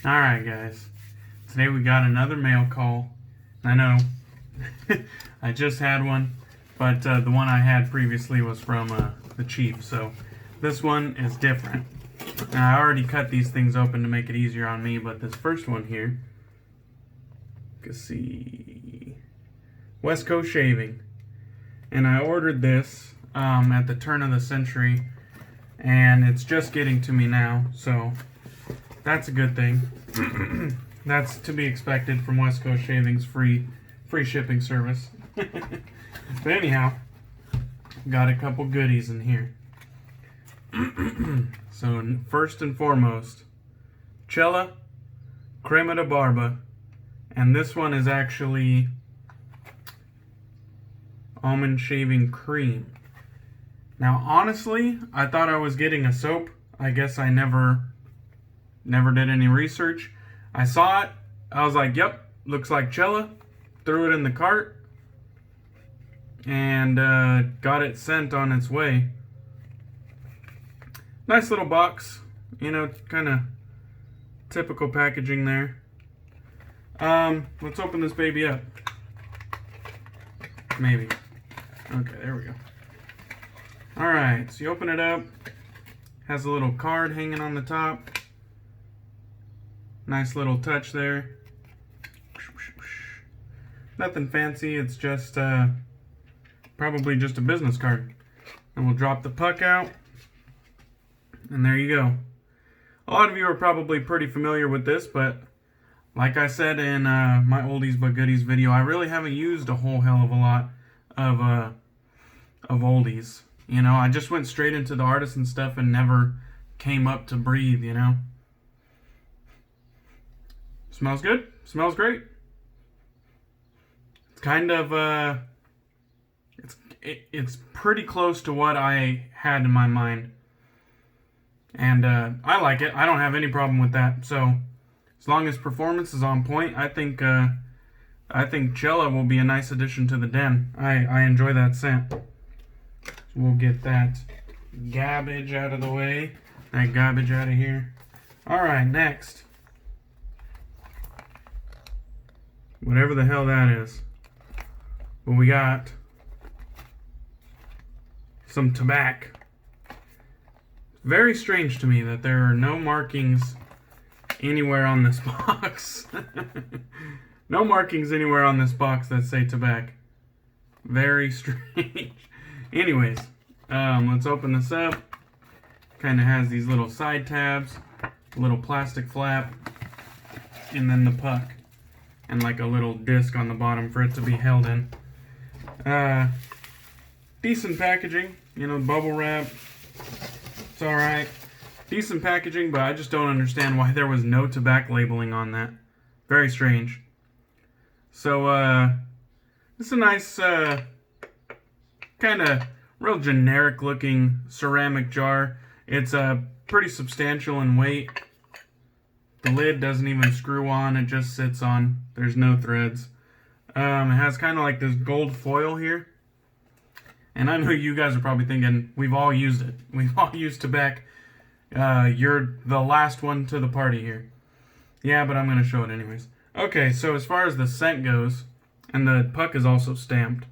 Alright guys, today we got another mail call. I know, I just had one, but the one I had previously was from the Chief, so this one is different. Now, I already cut these things open to make it easier on me, but this first one here, you can see West Coast Shaving. And I ordered this at the turn of the century, and it's just getting to me now, so that's a good thing. That's to be expected from West Coast Shaving's free shipping service. But anyhow, got a couple goodies in here. So first and foremost, Cella Crema de Barba, and this one is actually almond shaving cream. Now honestly, I thought I was getting a soap. I guess I never did any research. I saw it, I was like, yep, looks like Cella. Threw it in the cart and got it sent on its way. Nice little box, you know, kind of typical packaging there. Let's open this baby up. Maybe. Okay, there we go. Alright, so you open it up. Has a little card hanging on the top. Nice little touch there. Nothing fancy, it's just probably just a business card. And we'll drop the puck out. And there you go. A lot of you are probably pretty familiar with this, but like I said in my oldies but goodies video, I really haven't used a whole hell of a lot of oldies. You know, I just went straight into the artisan stuff and never came up to breathe, you know. Smells good. Smells great. It's kind of it's pretty close to what I had in my mind. And I like it. I don't have any problem with that. So as long as performance is on point, I think Cella will be a nice addition to the den. I enjoy that scent. So we'll get that garbage out of the way. That garbage out of here. Alright, next. Whatever the hell that is. But we got some tobacco. Very strange to me that there are no markings anywhere on this box. No markings anywhere on this box that say tobacco. Very strange. Anyways, let's open this up. Kind of has these little side tabs, a little plastic flap, and then the puck, and like a little disc on the bottom for it to be held in. Decent packaging, you know, bubble wrap. It's alright. Decent packaging, but I just don't understand why there was no tobacco labeling on that. Very strange. So, it's a nice, kind of real generic looking ceramic jar. It's pretty substantial in weight. The lid doesn't even screw on, it just sits on. There's no threads. It has kind of like this gold foil here. And I know you guys are probably thinking, we've all used it. We've all used tobacco. You're the last one to the party here. Yeah, but I'm going to show it anyways. Okay, so as far as the scent goes, and the puck is also stamped.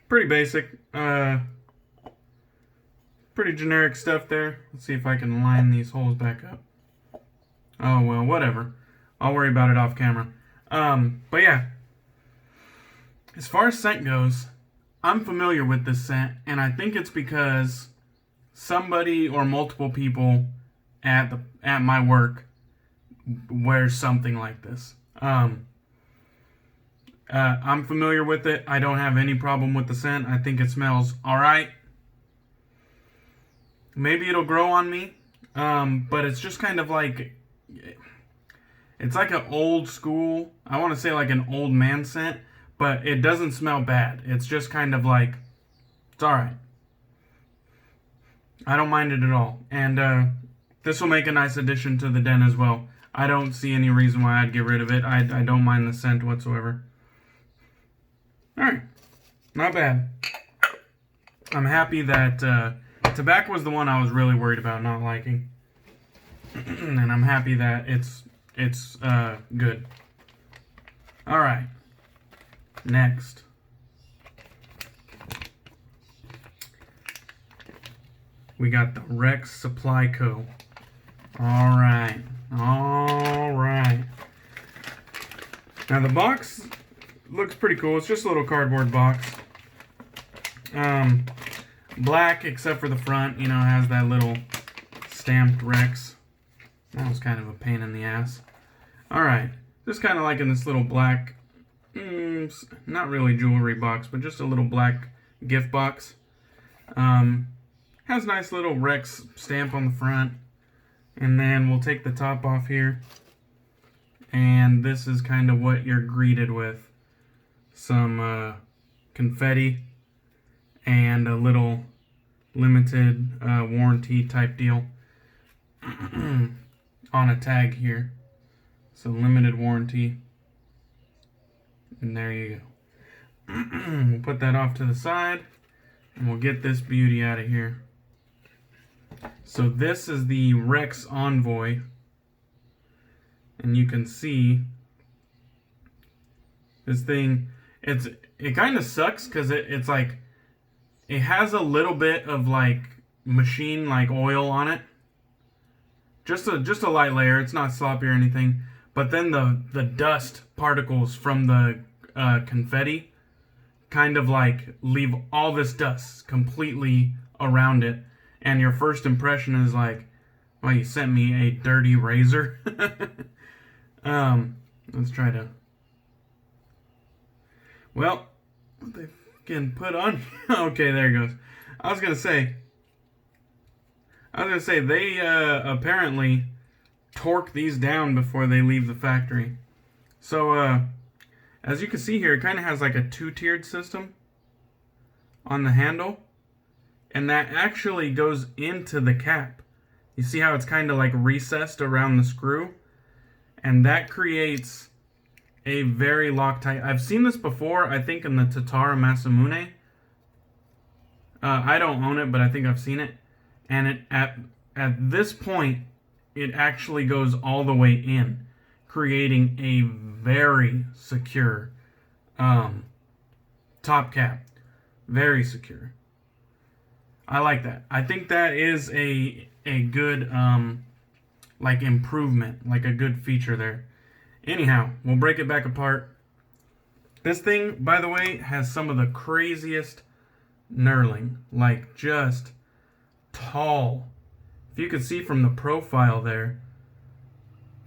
Pretty basic. Pretty generic stuff there. Let's see if I can line these holes back up. Oh, well, whatever. I'll worry about it off camera. But yeah. As far as scent goes, I'm familiar with this scent, and I think it's because somebody or multiple people at my work wears something like this. I'm familiar with it. I don't have any problem with the scent. I think it smells alright. Maybe it'll grow on me, but it's just kind of like, it's like an old school, I want to say like an old man scent, but it doesn't smell bad. It's just kind of like, it's alright. I don't mind it at all. And this will make a nice addition to the den as well. I don't see any reason why I'd get rid of it. I don't mind the scent whatsoever. Alright. Not bad. I'm happy that tobacco was the one I was really worried about not liking. And I'm happy that it's good. Alright. Next. We got the Rex Supply Co. Alright. Alright. Now the box looks pretty cool. It's just a little cardboard box. Black except for the front, you know, has that little stamped Rex. That was kind of a pain in the ass. Alright. Just kind of like in this little black, not really jewelry box, but just a little black gift box. Has a nice little Rex stamp on the front. And then we'll take the top off here. And this is kind of what you're greeted with. Some confetti and a little limited warranty type deal on a tag here. So limited warranty. And there you go. We'll put that off to the side. And we'll get this beauty out of here. So this is the Rex Envoy. And you can see this thing, it kind of sucks because it's like, it has a little bit of like machine like oil on it. Just a light layer, it's not sloppy or anything. But then the dust particles from the confetti kind of like leave all this dust completely around it. And your first impression is like, well, you sent me a dirty razor. Let's try to... Well, what they can put on... Okay, there it goes. I was gonna say they apparently torque these down before they leave the factory. So, as you can see here, it kind of has like a two-tiered system on the handle. And that actually goes into the cap. You see how it's kind of like recessed around the screw? And that creates a very Loctite. I've seen this before, I think in the Tatara Masamune. I don't own it, but I think I've seen it. And at this point, it actually goes all the way in, creating a very secure top cap. Very secure. I like that. I think that is a good like improvement, like a good feature there. Anyhow, we'll break it back apart. This thing, by the way, has some of the craziest knurling, like just tall. If you can see from the profile there,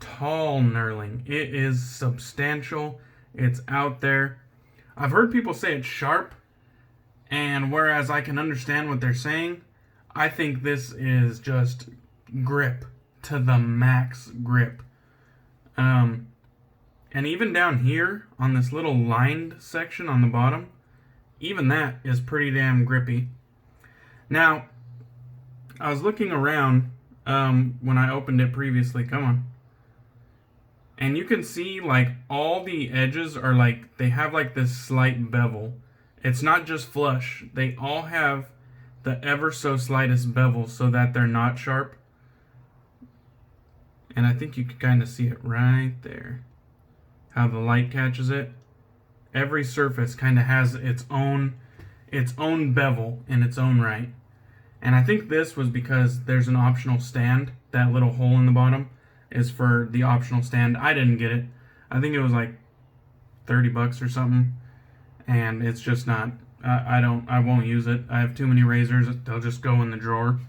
tall knurling. It is substantial. It's out there. I've heard people say it's sharp. And whereas I can understand what they're saying, I think this is just grip to the max grip. And even down here on this little lined section on the bottom, even that is pretty damn grippy. Now, I was looking around when I opened it previously. Come on. And you can see like all the edges are like, they have like this slight bevel. It's not just flush. They all have the ever so slightest bevel so that they're not sharp. And I think you can kind of see it right there. How the light catches it. Every surface kind of has its own bevel in its own right. And I think this was because there's an optional stand. That little hole in the bottom is for the optional stand. I didn't get it. I think it was like $30 or something. And it's just not, I won't use it. I have too many razors. They'll just go in the drawer.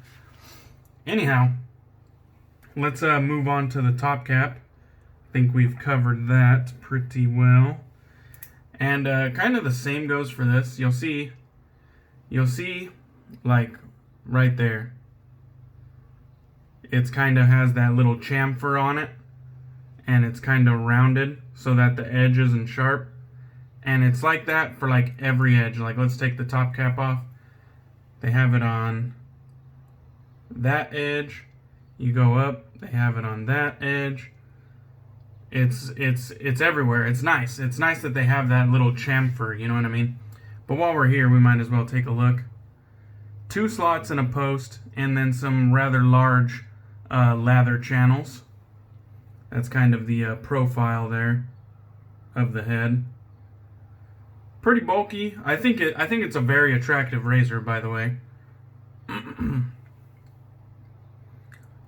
Anyhow, let's move on to the top cap. I think we've covered that pretty well. And kind of the same goes for this. You'll see like right there. It's kind of has that little chamfer on it. And it's kind of rounded so that the edge isn't sharp. And it's like that for like every edge. Like let's take the top cap off. They have it on that edge. You go up, they have it on that edge. It's everywhere. It's nice. It's nice that they have that little chamfer, you know what I mean? But while we're here, we might as well take a look. 2 slots and a post, and then some rather large lather channels. That's kind of the profile there of the head. Pretty bulky. I think it's a very attractive razor, by the way.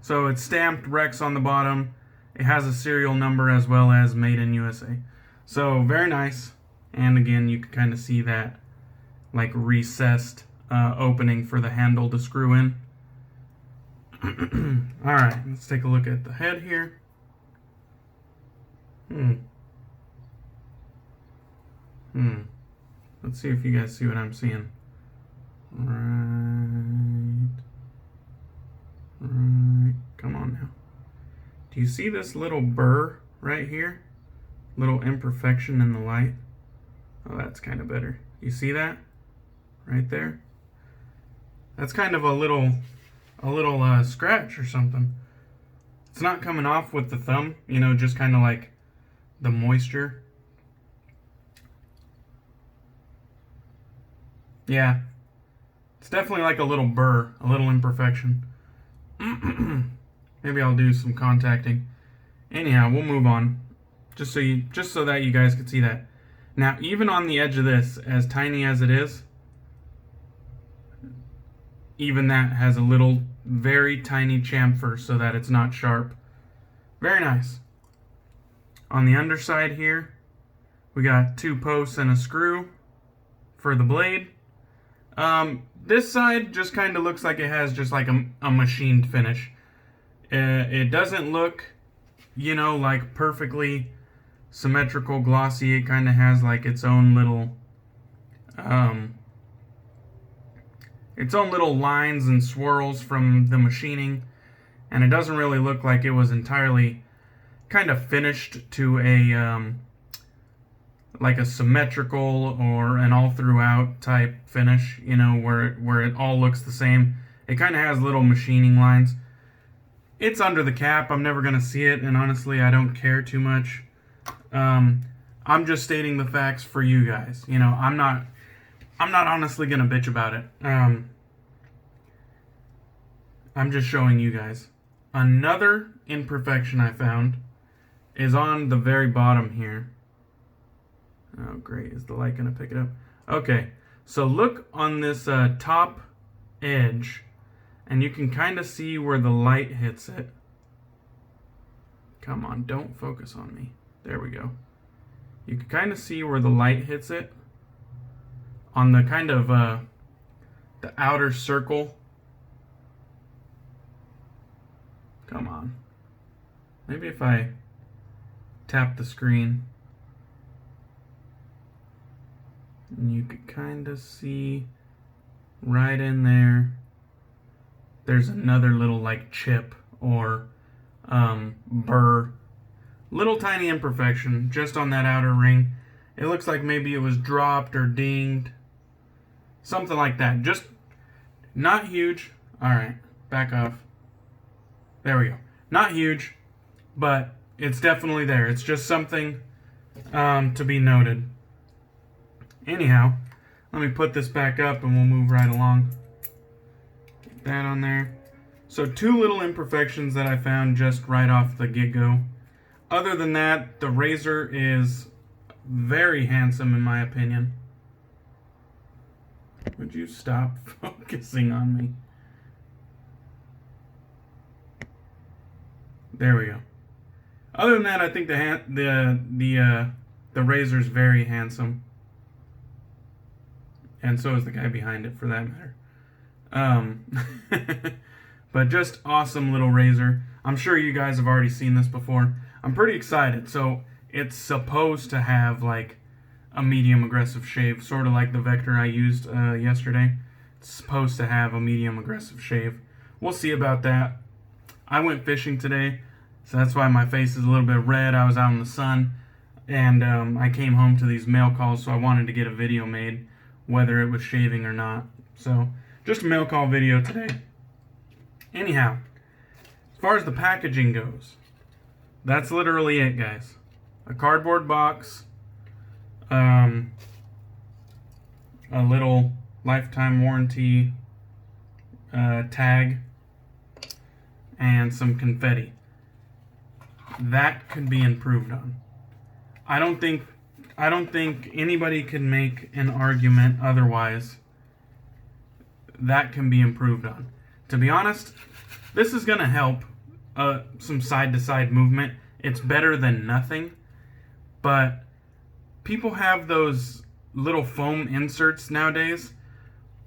So it's stamped Rex on the bottom. It has a serial number as well as Made in USA. So very nice. And again, you can kind of see that like recessed opening for the handle to screw in. Alright, let's take a look at the head here. Let's see if you guys see what I'm seeing. Right. Come on now. Do you see this little burr right here? Little imperfection in the light. Oh, that's kind of better. You see that? Right there? That's kind of a little scratch or something. It's not coming off with the thumb, you know, just kind of like the moisture. Yeah. It's definitely like a little burr, a little imperfection. Maybe I'll do some contacting. Anyhow, we'll move on. Just so that you guys can see that. Now, even on the edge of this, as tiny as it is, even that has a little, very tiny chamfer so that it's not sharp. Very nice. On the underside here, we got 2 posts and a screw for the blade. This side just kind of looks like it has just like a machined finish. It doesn't look, you know, like perfectly symmetrical, glossy. It kind of has like its own little lines and swirls from the machining, and it doesn't really look like it was entirely kind of finished to a like a symmetrical or an all throughout type finish, you know, where it all looks the same. It kind of has little machining lines. It's under the cap. I'm never gonna see it, and honestly, I don't care too much. I'm just stating the facts for you guys. You know, I'm not honestly gonna bitch about it. I'm just showing you guys. Another imperfection I found is on the very bottom here. Oh, great. Is the light gonna pick it up? Okay, so look on this top edge, and you can kind of see where the light hits it. Come on, don't focus on me. There we go. You can kind of see where the light hits it on the kind of the outer circle. Come on. Maybe if I tap the screen, and you could kind of see right in there, there's another little like chip or burr. Little tiny imperfection just on that outer ring. It looks like maybe it was dropped or dinged. Something like that. Just not huge. Alright, back off. There we go. Not huge, but it's definitely there. It's just something to be noted. Anyhow, let me put this back up and we'll move right along. Get that on there. So 2 little imperfections that I found just right off the get-go. Other than that, the razor is very handsome in my opinion. Would you stop focusing on me? There we go. Other than that, I think the razor's very handsome, and so is the guy behind it, for that matter. But just awesome little razor. I'm sure you guys have already seen this before. I'm pretty excited. So it's supposed to have like a medium aggressive shave, sort of like the Vector I used yesterday. It's supposed to have a medium aggressive shave. We'll see about that. I went fishing today, so that's why my face is a little bit red. I was out in the sun, and I came home to these mail calls, so I wanted to get a video made, whether it was shaving or not. So just a mail call video today. Anyhow, as far as the packaging goes, that's literally it, guys. A cardboard box, a little lifetime warranty tag and some confetti. That could be improved on. I don't think anybody can make an argument otherwise. That can be improved on. To be honest, this is going to help some side-to-side movement. It's better than nothing. But people have those little foam inserts nowadays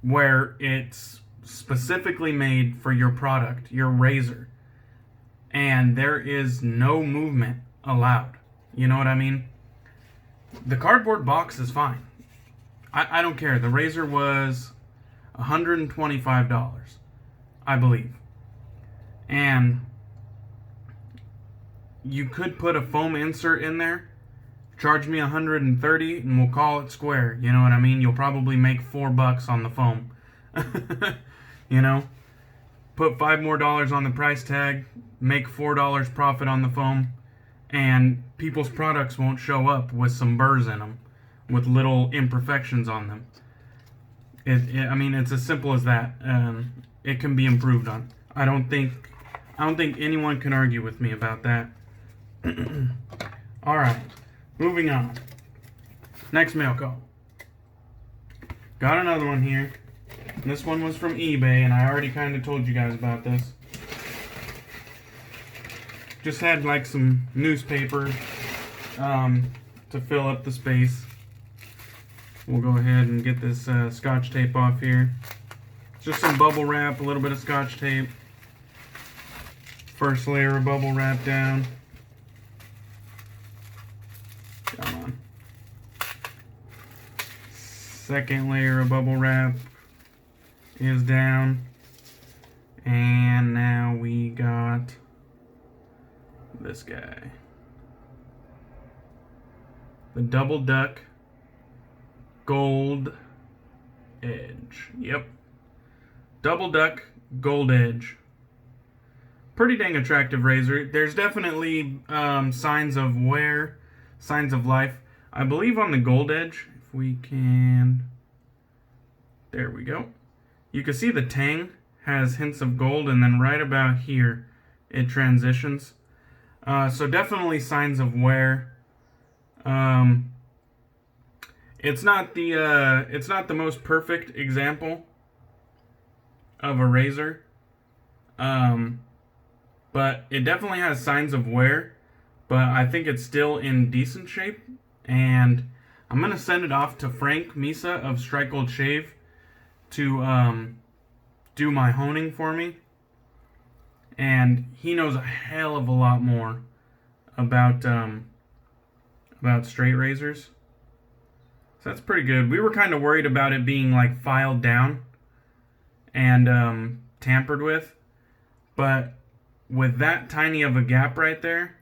where it's specifically made for your product, your razor. And there is no movement allowed. You know what I mean? The cardboard box is fine. I don't care. The razor was $125, I believe. And you could put a foam insert in there, charge me $130, and we'll call it square. You know what I mean? You'll probably make $4 on the foam. You know? Put $5 more on the price tag, make $4 profit on the foam, and people's products won't show up with some burrs in them, with little imperfections on them. I mean, it's as simple as that. It can be improved on. I don't think anyone can argue with me about that. All right, moving on. Next mail call. Got another one here. This one was from eBay, and I already kind of told you guys about this. Just had like some newspaper to fill up the space. We'll go ahead and get this Scotch tape off here. Just some bubble wrap, a little bit of Scotch tape. First layer of bubble wrap down. Come on. Second layer of bubble wrap is down. And now we got this guy. The Double Duck Gold Edge. Yep. Double Duck Gold Edge. Pretty dang attractive razor. There's definitely signs of wear, signs of life. I believe on the Gold Edge, if we can... There we go. You can see the tang has hints of gold, and then right about here, it transitions. So definitely signs of wear. It's not the most perfect example of a razor, but it definitely has signs of wear. But I think it's still in decent shape, and I'm gonna send it off to Frank Misa of Strike Gold Shave to do my honing for me, and he knows a hell of a lot more about straight razors. So that's pretty good. We were kind of worried about it being like filed down and tampered with, but with that tiny of a gap right there,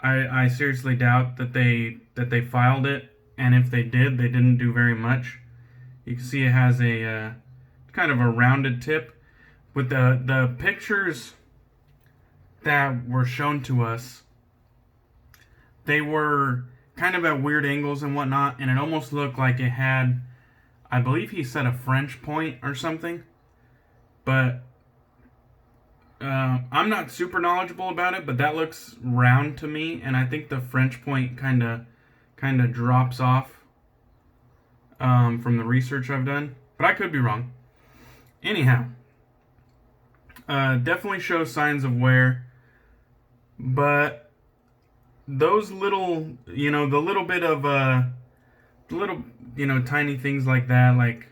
I seriously doubt that they filed it, and if they did, they didn't do very much. You can see it has a kind of a rounded tip. With the pictures that were shown to us, they were kind of at weird angles and whatnot, and it almost looked like it had, I believe he said a French point or something, but I'm not super knowledgeable about it, but that looks round to me, and I think the French point kind of drops off from the research I've done, but I could be wrong. Anyhow, definitely shows signs of wear, but those little, the little bit of, tiny things like that, like,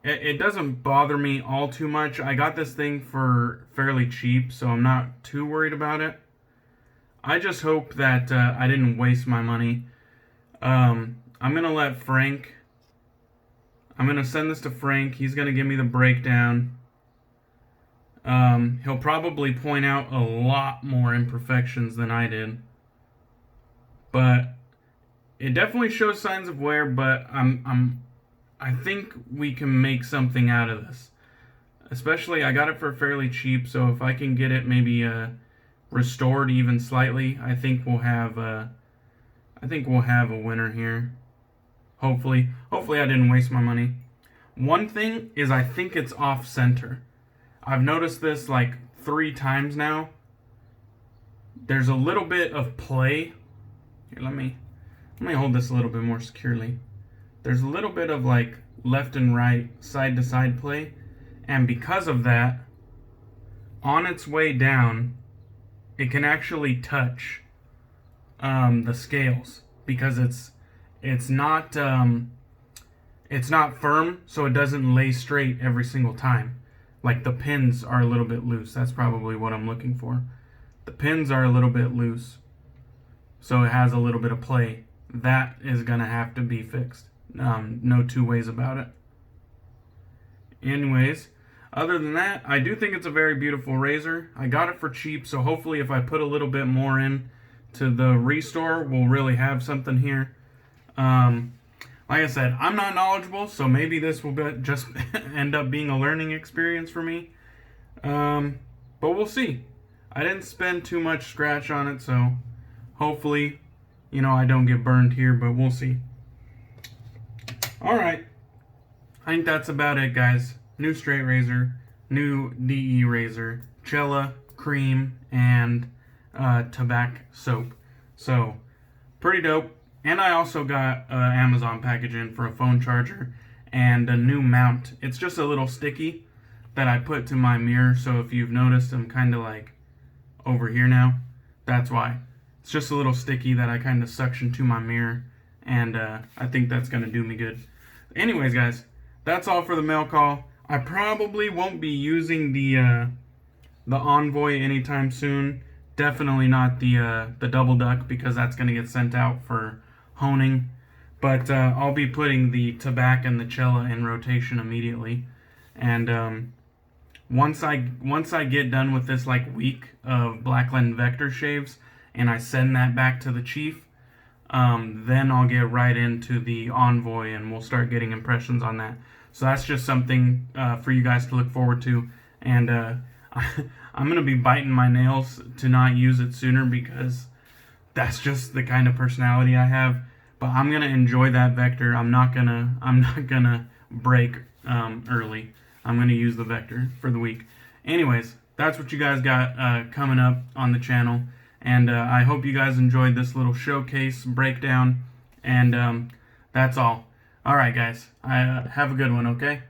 it doesn't bother me all too much. I got this thing for fairly cheap, so I'm not too worried about it. I just hope that I didn't waste my money. I'm going to send this to Frank. He's going to give me the breakdown. He'll probably point out a lot more imperfections than I did. But it definitely shows signs of wear, but I think we can make something out of this. Especially, I got it for fairly cheap, so if I can get it maybe restored even slightly, I think we'll have a winner here. Hopefully I didn't waste my money. One thing is I think it's off center. I've noticed this like 3 times now. There's a little bit of play. Here, let me hold this a little bit more securely. There's a little bit of like left and right, side to side play, and because of that, on its way down, it can actually touch the scales because it's not firm, so it doesn't lay straight every single time. Like the pins are a little bit loose. That's probably what I'm looking for. The pins are a little bit loose, so it has a little bit of play. That is gonna have to be fixed. No two ways about it. Anyways, other than that, I do think it's a very beautiful razor. I got it for cheap, so hopefully if I put a little bit more in to the restore, we'll really have something here. Like I said, I'm not knowledgeable, so maybe this will just end up being a learning experience for me. But we'll see. I didn't spend too much scratch on it, so hopefully, I don't get burned here, but we'll see. Alright. I think that's about it, guys. New straight razor, new DE razor, Cella, cream, and tobacco soap. So, pretty dope. And I also got Amazon packaging for a phone charger and a new mount. It's just a little sticky that I put to my mirror. So if you've noticed, I'm kind of like over here now. That's why. It's just a little sticky that I kind of suction to my mirror. And I think that's going to do me good. Anyways, guys, that's all for the mail call. I probably won't be using the Envoy anytime soon. Definitely not the Double Duck because that's going to get sent out for honing. But I'll be putting the tobacco and the Cella in rotation immediately. And once I get done with this like week of Blackland Vector shaves and I send that back to the chief, then I'll get right into the Envoy and we'll start getting impressions on that. So that's just something for you guys to look forward to. And I'm going to be biting my nails to not use it sooner because that's just the kind of personality I have. But I'm going to enjoy that Vector. I'm not going to break early. I'm going to use the Vector for the week. Anyways, that's what you guys got coming up on the channel. And I hope you guys enjoyed this little showcase breakdown. And that's all. All right, guys. Have a good one, okay?